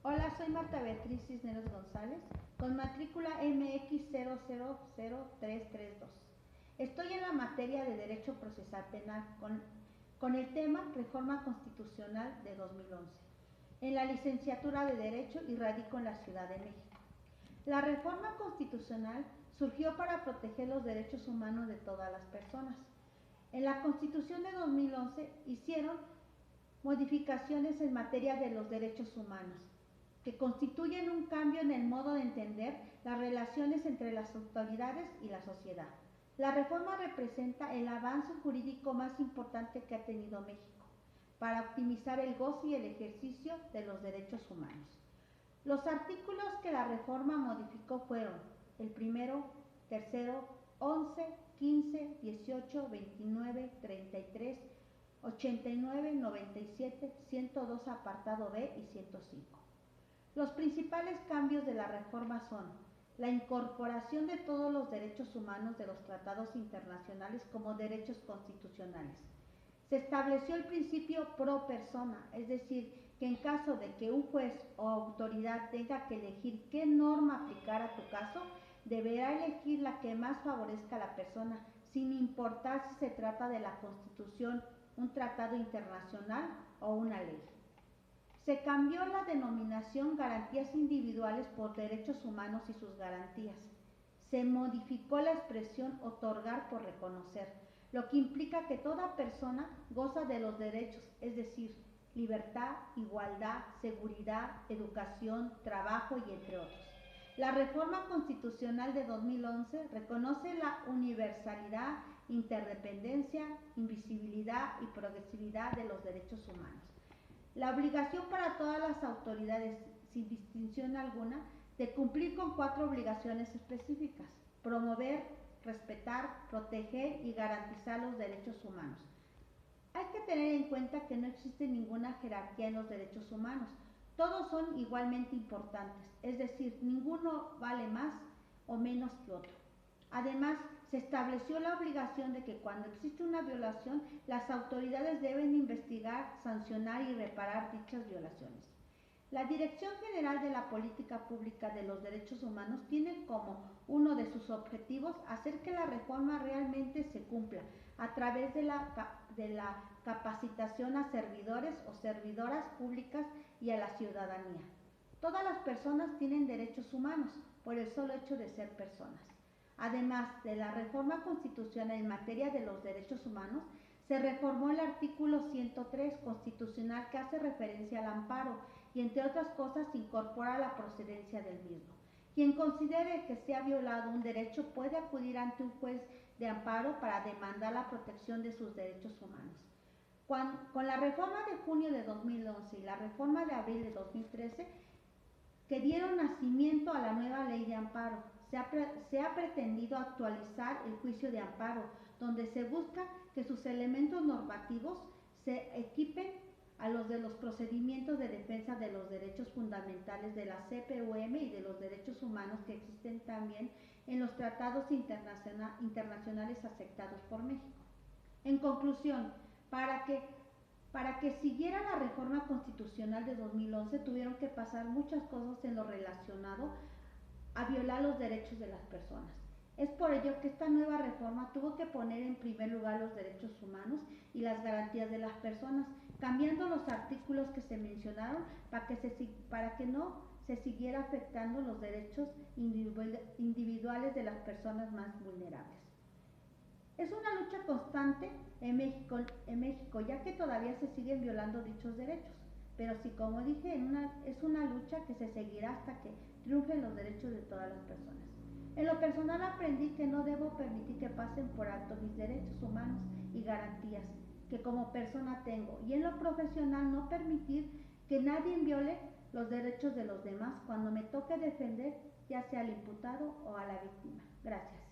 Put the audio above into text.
Hola, soy Marta Beatriz Cisneros González, con matrícula MX000332. Estoy en la materia de Derecho Procesal Penal con el tema Reforma Constitucional de 2011, en la licenciatura de Derecho y radico en la Ciudad de México. La reforma constitucional surgió para proteger los derechos humanos de todas las personas. En la Constitución de 2011 hicieron modificaciones en materia de los derechos humanos, que constituyen un cambio en el modo de entender las relaciones entre las autoridades y la sociedad. La reforma representa el avance jurídico más importante que ha tenido México para optimizar el goce y el ejercicio de los derechos humanos. Los artículos que la reforma modificó fueron el primero, tercero, 11, 15, 18, 29, 33, 89, 97, 102 apartado B y 105. Los principales cambios de la reforma son la incorporación de todos los derechos humanos de los tratados internacionales como derechos constitucionales. Se estableció el principio pro persona, es decir, que en caso de que un juez o autoridad tenga que elegir qué norma aplicar a tu caso, deberá elegir la que más favorezca a la persona, sin importar si se trata de la Constitución, un tratado internacional o una ley. Se cambió la denominación garantías individuales por derechos humanos y sus garantías. Se modificó la expresión otorgar por reconocer, lo que implica que toda persona goza de los derechos, es decir, libertad, igualdad, seguridad, educación, trabajo y entre otros. La reforma constitucional de 2011 reconoce la universalidad, interdependencia, invisibilidad y progresividad de los derechos humanos. La obligación para todas las autoridades, sin distinción alguna, de cumplir con 4 obligaciones específicas: promover, respetar, proteger y garantizar los derechos humanos. Hay que tener en cuenta que no existe ninguna jerarquía en los derechos humanos. Todos son igualmente importantes, es decir, ninguno vale más o menos que otro. Además, se estableció la obligación de que cuando existe una violación, las autoridades deben investigar, sancionar y reparar dichas violaciones. La Dirección General de la Política Pública de los Derechos Humanos tiene como uno de sus objetivos hacer que la reforma realmente se cumpla a través de la capacitación a servidores o servidoras públicas y a la ciudadanía. Todas las personas tienen derechos humanos por el solo hecho de ser personas. Además de la reforma constitucional en materia de los derechos humanos, se reformó el artículo 103 constitucional que hace referencia al amparo y, entre otras cosas, incorpora la procedencia del mismo. Quien considere que se ha violado un derecho puede acudir ante un juez de amparo para demandar la protección de sus derechos humanos. Con la reforma de junio de 2011 y la reforma de abril de 2013, que dieron nacimiento a la nueva ley de amparo, se ha pretendido actualizar el juicio de amparo, donde se busca que sus elementos normativos se equipen a los de los procedimientos de defensa de los derechos fundamentales de la CPUM y de los derechos humanos que existen también en los tratados internacionales aceptados por México. En conclusión, para que siguiera la reforma constitucional de 2011 tuvieron que pasar muchas cosas en lo relacionado a violar los derechos de las personas. Es por ello que esta nueva reforma tuvo que poner en primer lugar los derechos humanos y las garantías de las personas, cambiando los artículos que se mencionaron para que no se siguiera afectando los derechos individuales de las personas más vulnerables. Es una lucha constante en México, ya que todavía se siguen violando dichos derechos. Pero sí, como dije, es una lucha que se seguirá hasta que triunfen los derechos de todas las personas. En lo personal aprendí que no debo permitir que pasen por alto mis derechos humanos y garantías que como persona tengo. Y en lo profesional no permitir que nadie viole los derechos de los demás cuando me toque defender ya sea al imputado o a la víctima. Gracias.